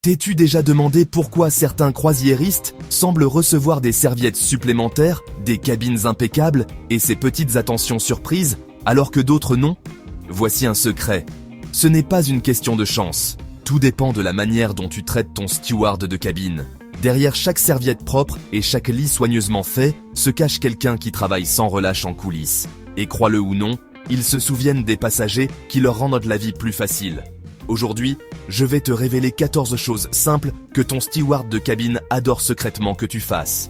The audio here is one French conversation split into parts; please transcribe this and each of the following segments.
T'es-tu déjà demandé pourquoi certains croisiéristes semblent recevoir des serviettes supplémentaires, des cabines impeccables et ces petites attentions surprises, alors que d'autres non? Voici un secret. Ce n'est pas une question de chance. Tout dépend de la manière dont tu traites ton steward de cabine. Derrière chaque serviette propre et chaque lit soigneusement fait, se cache quelqu'un qui travaille sans relâche en coulisses. Et crois-le ou non, ils se souviennent des passagers qui leur rendent la vie plus facile. Aujourd'hui, je vais te révéler 14 choses simples que ton steward de cabine adore secrètement que tu fasses.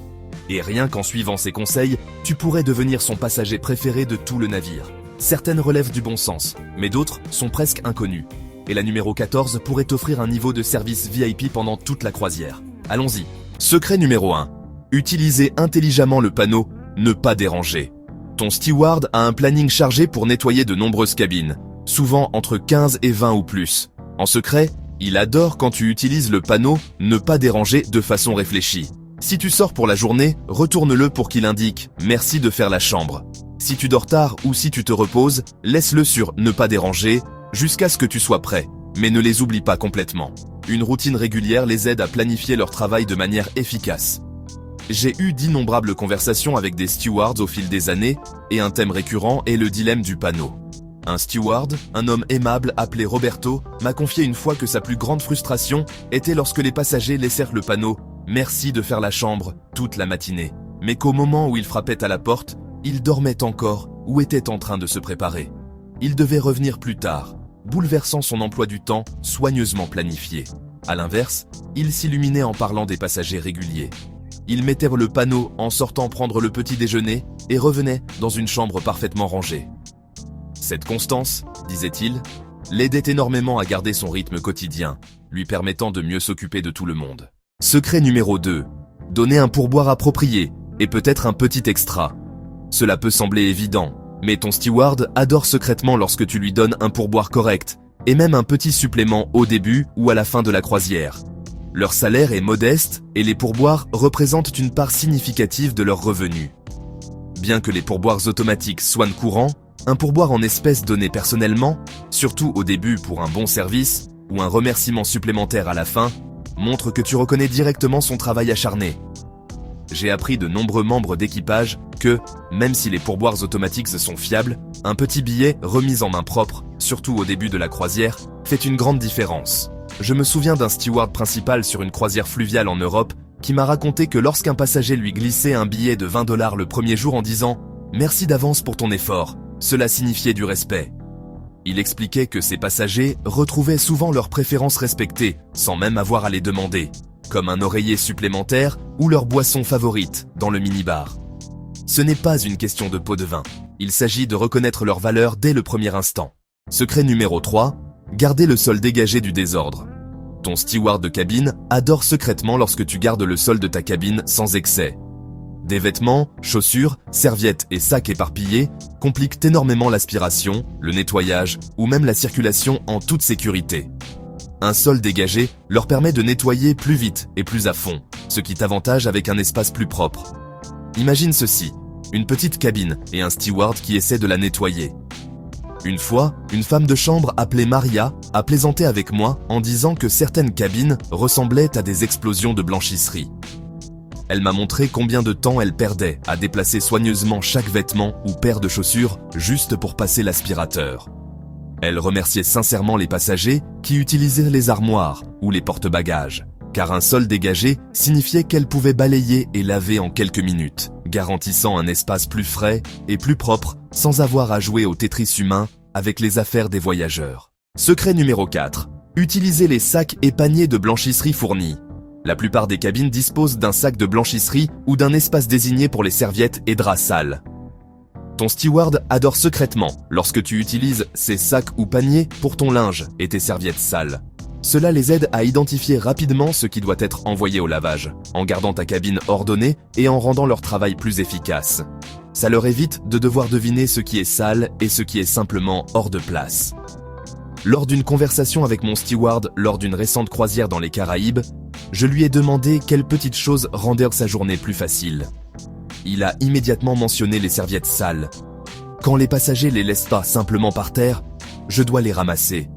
Et rien qu'en suivant ces conseils, tu pourrais devenir son passager préféré de tout le navire. Certaines relèvent du bon sens, mais d'autres sont presque inconnues. Et la numéro 14 pourrait t'offrir un niveau de service VIP pendant toute la croisière. Allons-y. Secret numéro 1. Utilisez intelligemment le panneau « Ne pas déranger ». Ton steward a un planning chargé pour nettoyer de nombreuses cabines, souvent entre 15 et 20 ou plus. En secret, il adore quand tu utilises le panneau « Ne pas déranger » de façon réfléchie. Si tu sors pour la journée, retourne-le pour qu'il indique « Merci de faire la chambre ». Si tu dors tard ou si tu te reposes, laisse-le sur « Ne pas déranger » jusqu'à ce que tu sois prêt, mais ne les oublie pas complètement. Une routine régulière les aide à planifier leur travail de manière efficace. J'ai eu d'innombrables conversations avec des stewards au fil des années, et un thème récurrent est le dilemme du panneau. Un steward, un homme aimable appelé Roberto, m'a confié une fois que sa plus grande frustration était lorsque les passagers laissèrent le panneau « Merci de faire la chambre » toute la matinée, mais qu'au moment où il frappait à la porte, il dormait encore ou était en train de se préparer. Il devait revenir plus tard, bouleversant son emploi du temps soigneusement planifié. À l'inverse, il s'illuminait en parlant des passagers réguliers. Il mettait le panneau en sortant prendre le petit déjeuner et revenait dans une chambre parfaitement rangée. Cette constance, disait-il, l'aidait énormément à garder son rythme quotidien, lui permettant de mieux s'occuper de tout le monde. Secret numéro 2. Donner un pourboire approprié et peut-être un petit extra. Cela peut sembler évident, mais ton steward adore secrètement lorsque tu lui donnes un pourboire correct, et même un petit supplément au début ou à la fin de la croisière. Leur salaire est modeste et les pourboires représentent une part significative de leurs revenus. Bien que les pourboires automatiques soient courants, un pourboire en espèces donné personnellement, surtout au début pour un bon service, ou un remerciement supplémentaire à la fin, montre que tu reconnais directement son travail acharné. J'ai appris de nombreux membres d'équipage que, même si les pourboires automatiques sont fiables, un petit billet remis en main propre, surtout au début de la croisière, fait une grande différence. Je me souviens d'un steward principal sur une croisière fluviale en Europe qui m'a raconté que lorsqu'un passager lui glissait un billet de 20 $ le premier jour en disant « Merci d'avance pour ton effort », cela signifiait du respect. Il expliquait que ces passagers retrouvaient souvent leurs préférences respectées, sans même avoir à les demander, comme un oreiller supplémentaire ou leur boisson favorite dans le minibar. Ce n'est pas une question de pot de vin, il s'agit de reconnaître leur valeur dès le premier instant. Secret numéro 3, garder le sol dégagé du désordre. Ton steward de cabine adore secrètement lorsque tu gardes le sol de ta cabine sans excès. Des vêtements, chaussures, serviettes et sacs éparpillés compliquent énormément l'aspiration, le nettoyage ou même la circulation en toute sécurité. Un sol dégagé leur permet de nettoyer plus vite et plus à fond, ce qui t'avantage avec un espace plus propre. Imagine ceci, une petite cabine et un steward qui essaie de la nettoyer. Une fois, une femme de chambre appelée Maria a plaisanté avec moi en disant que certaines cabines ressemblaient à des explosions de blanchisserie. Elle m'a montré combien de temps elle perdait à déplacer soigneusement chaque vêtement ou paire de chaussures juste pour passer l'aspirateur. Elle remerciait sincèrement les passagers qui utilisaient les armoires ou les porte-bagages, car un sol dégagé signifiait qu'elle pouvait balayer et laver en quelques minutes, garantissant un espace plus frais et plus propre sans avoir à jouer au Tetris humain avec les affaires des voyageurs. Secret numéro 4. Utilisez les sacs et paniers de blanchisserie fournis. La plupart des cabines disposent d'un sac de blanchisserie ou d'un espace désigné pour les serviettes et draps sales. Ton steward adore secrètement lorsque tu utilises ces sacs ou paniers pour ton linge et tes serviettes sales. Cela les aide à identifier rapidement ce qui doit être envoyé au lavage, en gardant ta cabine ordonnée et en rendant leur travail plus efficace. Ça leur évite de devoir deviner ce qui est sale et ce qui est simplement hors de place. Lors d'une conversation avec mon steward lors d'une récente croisière dans les Caraïbes, je lui ai demandé quelles petites choses rendaient sa journée plus facile. Il a immédiatement mentionné les serviettes sales. Quand les passagers les laissent pas simplement par terre, je dois les ramasser.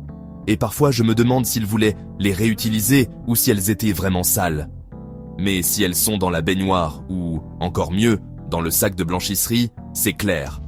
Et parfois je me demande s'il voulait les réutiliser ou si elles étaient vraiment sales. Mais si elles sont dans la baignoire ou, encore mieux, dans le sac de blanchisserie, c'est clair.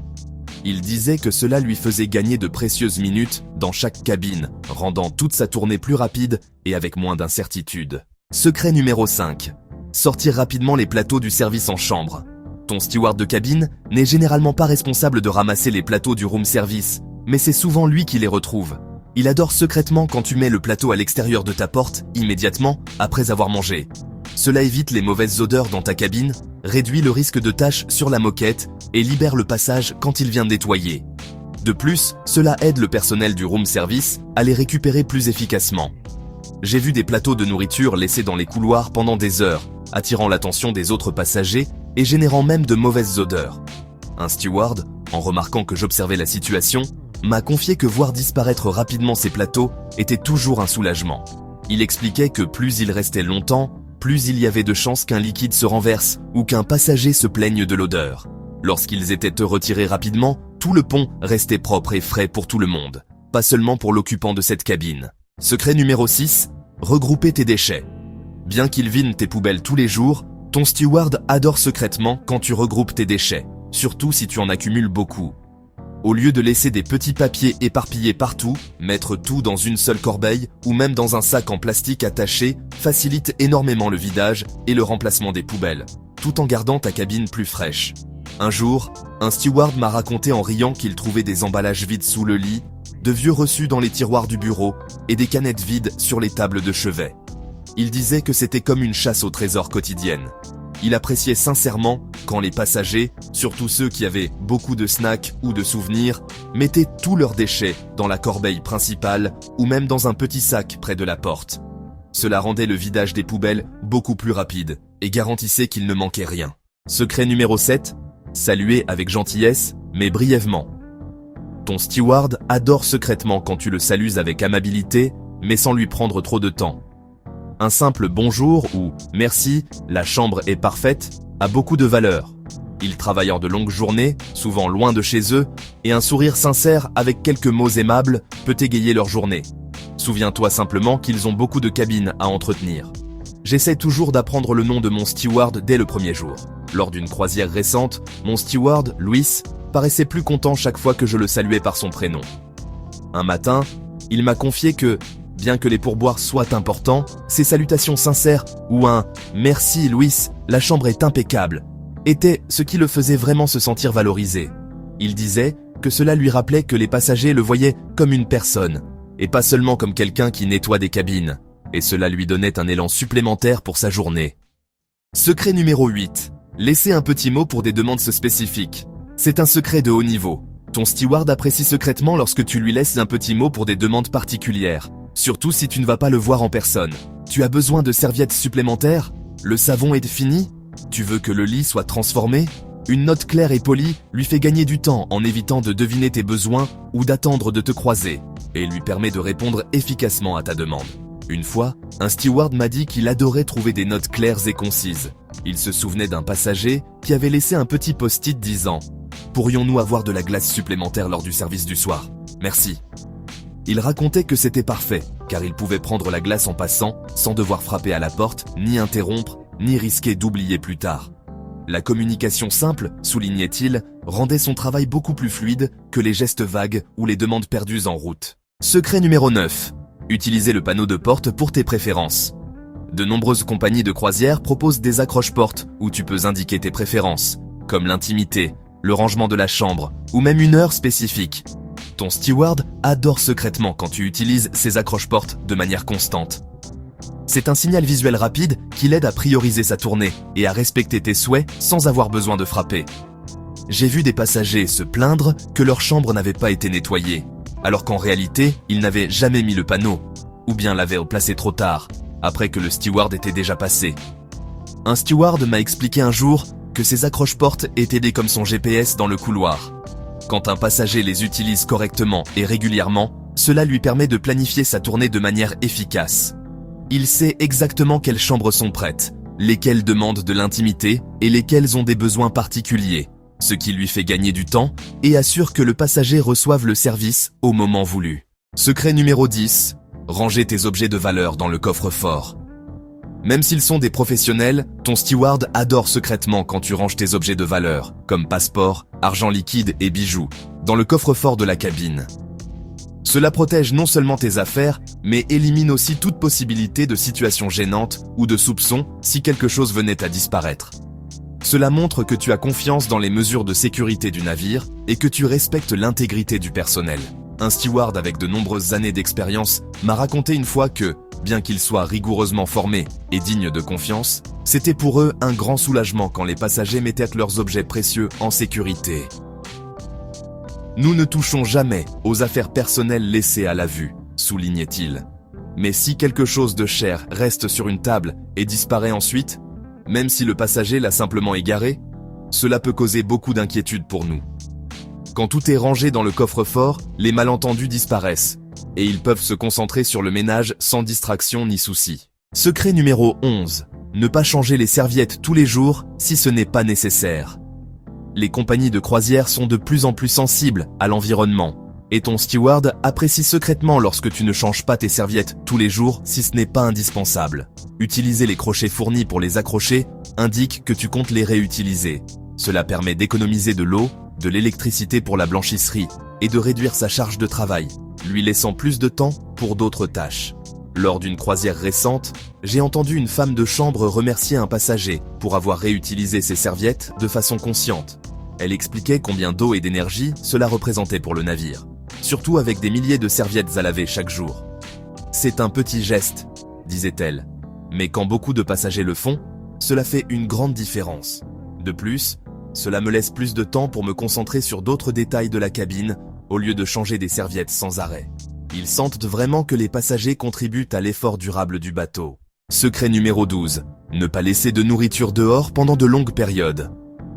Il disait que cela lui faisait gagner de précieuses minutes dans chaque cabine, rendant toute sa tournée plus rapide et avec moins d'incertitude. Secret numéro 5. Sortir rapidement les plateaux du service en chambre. Ton steward de cabine n'est généralement pas responsable de ramasser les plateaux du room service, mais c'est souvent lui qui les retrouve. Il adore secrètement quand tu mets le plateau à l'extérieur de ta porte, immédiatement après avoir mangé. Cela évite les mauvaises odeurs dans ta cabine, réduit le risque de taches sur la moquette et libère le passage quand il vient nettoyer. De plus, cela aide le personnel du room service à les récupérer plus efficacement. J'ai vu des plateaux de nourriture laissés dans les couloirs pendant des heures, attirant l'attention des autres passagers et générant même de mauvaises odeurs. Un steward, en remarquant que j'observais la situation, m'a confié que voir disparaître rapidement ces plateaux était toujours un soulagement. Il expliquait que plus ils restaient longtemps, plus il y avait de chances qu'un liquide se renverse ou qu'un passager se plaigne de l'odeur. Lorsqu'ils étaient retirés rapidement, tout le pont restait propre et frais pour tout le monde, pas seulement pour l'occupant de cette cabine. Secret numéro 6, regrouper tes déchets. Bien qu'il vide tes poubelles tous les jours, ton steward adore secrètement quand tu regroupes tes déchets, surtout si tu en accumules beaucoup. Au lieu de laisser des petits papiers éparpillés partout, mettre tout dans une seule corbeille ou même dans un sac en plastique attaché facilite énormément le vidage et le remplacement des poubelles, tout en gardant ta cabine plus fraîche. Un jour, un steward m'a raconté en riant qu'il trouvait des emballages vides sous le lit, de vieux reçus dans les tiroirs du bureau et des canettes vides sur les tables de chevet. Il disait que c'était comme une chasse au trésor quotidienne. Il appréciait sincèrement quand les passagers, surtout ceux qui avaient beaucoup de snacks ou de souvenirs, mettaient tous leurs déchets dans la corbeille principale ou même dans un petit sac près de la porte. Cela rendait le vidage des poubelles beaucoup plus rapide et garantissait qu'il ne manquait rien. Secret numéro 7, saluer avec gentillesse, mais brièvement. Ton steward adore secrètement quand tu le salues avec amabilité, mais sans lui prendre trop de temps. Un simple bonjour ou merci, la chambre est parfaite, a beaucoup de valeur. Ils travaillent de longues journées, souvent loin de chez eux, et un sourire sincère avec quelques mots aimables peut égayer leur journée. Souviens-toi simplement qu'ils ont beaucoup de cabines à entretenir. J'essaie toujours d'apprendre le nom de mon steward dès le premier jour. Lors d'une croisière récente, mon steward, Louis, paraissait plus content chaque fois que je le saluais par son prénom. Un matin, il m'a confié que, bien que les pourboires soient importants, ses salutations sincères ou un « Merci Louis, la chambre est impeccable » était ce qui le faisait vraiment se sentir valorisé. Il disait que cela lui rappelait que les passagers le voyaient comme une personne, et pas seulement comme quelqu'un qui nettoie des cabines, et cela lui donnait un élan supplémentaire pour sa journée. Secret numéro 8. Laissez un petit mot pour des demandes spécifiques. C'est un secret de haut niveau. Ton steward apprécie secrètement lorsque tu lui laisses un petit mot pour des demandes particulières. Surtout si tu ne vas pas le voir en personne. Tu as besoin de serviettes supplémentaires? Le savon est fini? Tu veux que le lit soit transformé? Une note claire et polie lui fait gagner du temps en évitant de deviner tes besoins ou d'attendre de te croiser, et lui permet de répondre efficacement à ta demande. Une fois, un steward m'a dit qu'il adorait trouver des notes claires et concises. Il se souvenait d'un passager qui avait laissé un petit post-it disant « Pourrions-nous avoir de la glace supplémentaire lors du service du soir? Merci ». Il racontait que c'était parfait, car il pouvait prendre la glace en passant, sans devoir frapper à la porte, ni interrompre, ni risquer d'oublier plus tard. La communication simple, soulignait-il, rendait son travail beaucoup plus fluide que les gestes vagues ou les demandes perdues en route. Secret numéro 9. Utilisez le panneau de porte pour tes préférences. De nombreuses compagnies de croisière proposent des accroches-portes où tu peux indiquer tes préférences, comme l'intimité, le rangement de la chambre, ou même une heure spécifique. Ton steward adore secrètement quand tu utilises ces accroche-portes de manière constante. C'est un signal visuel rapide qui l'aide à prioriser sa tournée et à respecter tes souhaits sans avoir besoin de frapper. J'ai vu des passagers se plaindre que leur chambre n'avait pas été nettoyée, alors qu'en réalité, ils n'avaient jamais mis le panneau, ou bien l'avaient placé trop tard, après que le steward était déjà passé. Un steward m'a expliqué un jour que ces accroche-portes étaient aidées comme son GPS dans le couloir. Quand un passager les utilise correctement et régulièrement, cela lui permet de planifier sa tournée de manière efficace. Il sait exactement quelles chambres sont prêtes, lesquelles demandent de l'intimité et lesquelles ont des besoins particuliers, ce qui lui fait gagner du temps et assure que le passager reçoive le service au moment voulu. Secret numéro 10. Ranger tes objets de valeur dans le coffre-fort. Même s'ils sont des professionnels, ton steward adore secrètement quand tu ranges tes objets de valeur, comme passeport, argent liquide et bijoux, dans le coffre-fort de la cabine. Cela protège non seulement tes affaires, mais élimine aussi toute possibilité de situation gênante ou de soupçon si quelque chose venait à disparaître. Cela montre que tu as confiance dans les mesures de sécurité du navire et que tu respectes l'intégrité du personnel. Un steward avec de nombreuses années d'expérience m'a raconté une fois que, bien qu'ils soient rigoureusement formés et dignes de confiance, c'était pour eux un grand soulagement quand les passagers mettaient leurs objets précieux en sécurité. Nous ne touchons jamais aux affaires personnelles laissées à la vue, soulignait-il. Mais si quelque chose de cher reste sur une table et disparaît ensuite, même si le passager l'a simplement égaré, cela peut causer beaucoup d'inquiétude pour nous. Quand tout est rangé dans le coffre-fort, les malentendus disparaissent, et ils peuvent se concentrer sur le ménage sans distraction ni souci. Secret numéro 11. Ne pas changer les serviettes tous les jours si ce n'est pas nécessaire. Les compagnies de croisière sont de plus en plus sensibles à l'environnement, et ton steward apprécie secrètement lorsque tu ne changes pas tes serviettes tous les jours si ce n'est pas indispensable. Utiliser les crochets fournis pour les accrocher indique que tu comptes les réutiliser. Cela permet d'économiser de l'eau, de l'électricité pour la blanchisserie et de réduire sa charge de travail, lui laissant plus de temps pour d'autres tâches. Lors d'une croisière récente, j'ai entendu une femme de chambre remercier un passager pour avoir réutilisé ses serviettes de façon consciente. Elle expliquait combien d'eau et d'énergie cela représentait pour le navire, surtout avec des milliers de serviettes à laver chaque jour. C'est un petit geste, disait-elle, mais quand beaucoup de passagers le font, cela fait une grande différence. De plus, cela me laisse plus de temps pour me concentrer sur d'autres détails de la cabine, au lieu de changer des serviettes sans arrêt. Ils sentent vraiment que les passagers contribuent à l'effort durable du bateau. Secret numéro 12. Ne pas laisser de nourriture dehors pendant de longues périodes.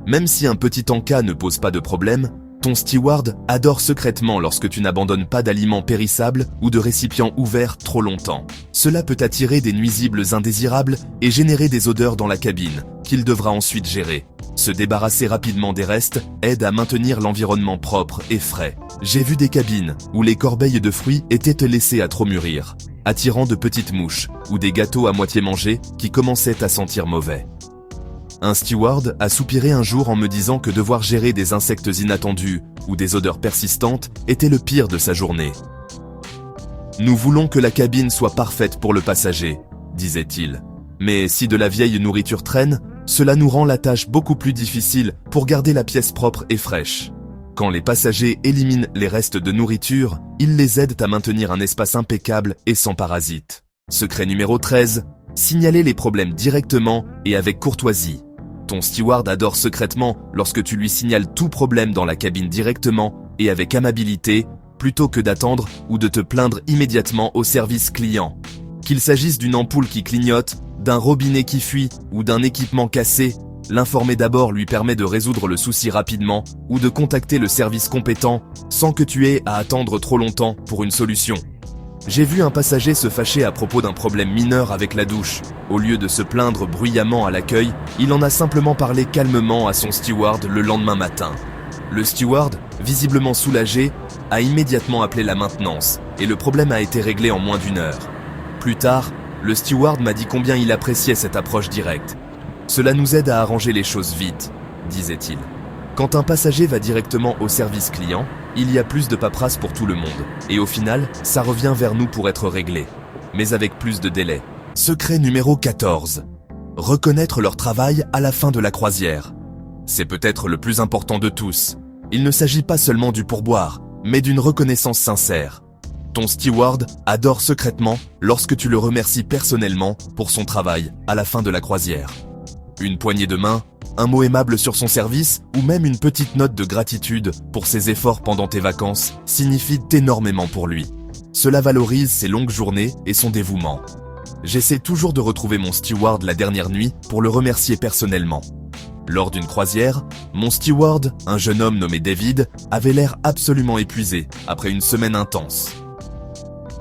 Même si un petit encas ne pose pas de problème, ton steward adore secrètement lorsque tu n'abandonnes pas d'aliments périssables ou de récipients ouverts trop longtemps. Cela peut attirer des nuisibles indésirables et générer des odeurs dans la cabine, qu'il devra ensuite gérer. Se débarrasser rapidement des restes aide à maintenir l'environnement propre et frais. J'ai vu des cabines où les corbeilles de fruits étaient laissées à trop mûrir, attirant de petites mouches ou des gâteaux à moitié mangés qui commençaient à sentir mauvais. Un steward a soupiré un jour en me disant que devoir gérer des insectes inattendus ou des odeurs persistantes était le pire de sa journée. Nous voulons que la cabine soit parfaite pour le passager, disait-il. Mais si de la vieille nourriture traîne, cela nous rend la tâche beaucoup plus difficile pour garder la pièce propre et fraîche. Quand les passagers éliminent les restes de nourriture, ils les aident à maintenir un espace impeccable et sans parasites. Secret numéro 13. Signaler les problèmes directement et avec courtoisie. Ton steward adore secrètement lorsque tu lui signales tout problème dans la cabine directement et avec amabilité, plutôt que d'attendre ou de te plaindre immédiatement au service client. Qu'il s'agisse d'une ampoule qui clignote, d'un robinet qui fuit ou d'un équipement cassé, l'informer d'abord lui permet de résoudre le souci rapidement ou de contacter le service compétent sans que tu aies à attendre trop longtemps pour une solution. J'ai vu un passager se fâcher à propos d'un problème mineur avec la douche. Au lieu de se plaindre bruyamment à l'accueil, il en a simplement parlé calmement à son steward le lendemain matin. Le steward, visiblement soulagé, a immédiatement appelé la maintenance et le problème a été réglé en moins d'1 heure. Plus tard, le steward m'a dit combien il appréciait cette approche directe. Cela nous aide à arranger les choses vite, disait-il. Quand un passager va directement au service client, il y a plus de paperasse pour tout le monde. Et au final, ça revient vers nous pour être réglé. Mais avec plus de délai. Secret numéro 14. Reconnaître leur travail à la fin de la croisière. C'est peut-être le plus important de tous. Il ne s'agit pas seulement du pourboire, mais d'une reconnaissance sincère. Ton steward adore secrètement lorsque tu le remercies personnellement pour son travail à la fin de la croisière. Une poignée de main, un mot aimable sur son service ou même une petite note de gratitude pour ses efforts pendant tes vacances signifient énormément pour lui. Cela valorise ses longues journées et son dévouement. J'essaie toujours de retrouver mon steward la dernière nuit pour le remercier personnellement. Lors d'une croisière, mon steward, un jeune homme nommé David, avait l'air absolument épuisé après une semaine intense.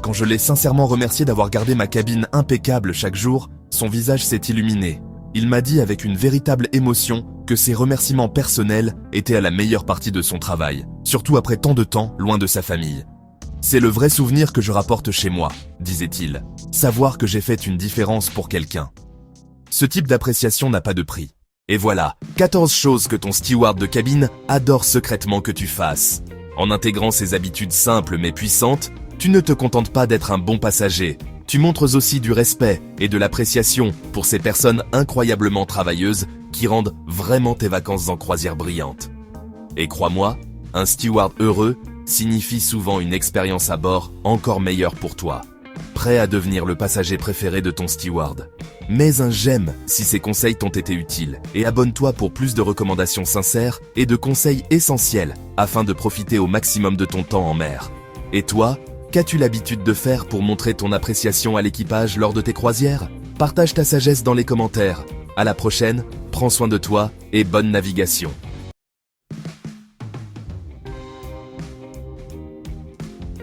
Quand je l'ai sincèrement remercié d'avoir gardé ma cabine impeccable chaque jour, son visage s'est illuminé. Il m'a dit avec une véritable émotion que ses remerciements personnels étaient à la meilleure partie de son travail, surtout après tant de temps loin de sa famille. C'est le vrai souvenir que je rapporte chez moi, disait-il. Savoir que j'ai fait une différence pour quelqu'un. Ce type d'appréciation n'a pas de prix. Et voilà, 14 choses que ton steward de cabine adore secrètement que tu fasses. En intégrant ces habitudes simples mais puissantes, tu ne te contentes pas d'être un bon passager, tu montres aussi du respect et de l'appréciation pour ces personnes incroyablement travailleuses qui rendent vraiment tes vacances en croisière brillantes. Et crois-moi, un steward heureux signifie souvent une expérience à bord encore meilleure pour toi. Prêt à devenir le passager préféré de ton steward. Mets un j'aime si ces conseils t'ont été utiles et abonne-toi pour plus de recommandations sincères et de conseils essentiels afin de profiter au maximum de ton temps en mer. Et toi, qu'as-tu l'habitude de faire pour montrer ton appréciation à l'équipage lors de tes croisières? Partage ta sagesse dans les commentaires. À la prochaine, prends soin de toi et bonne navigation.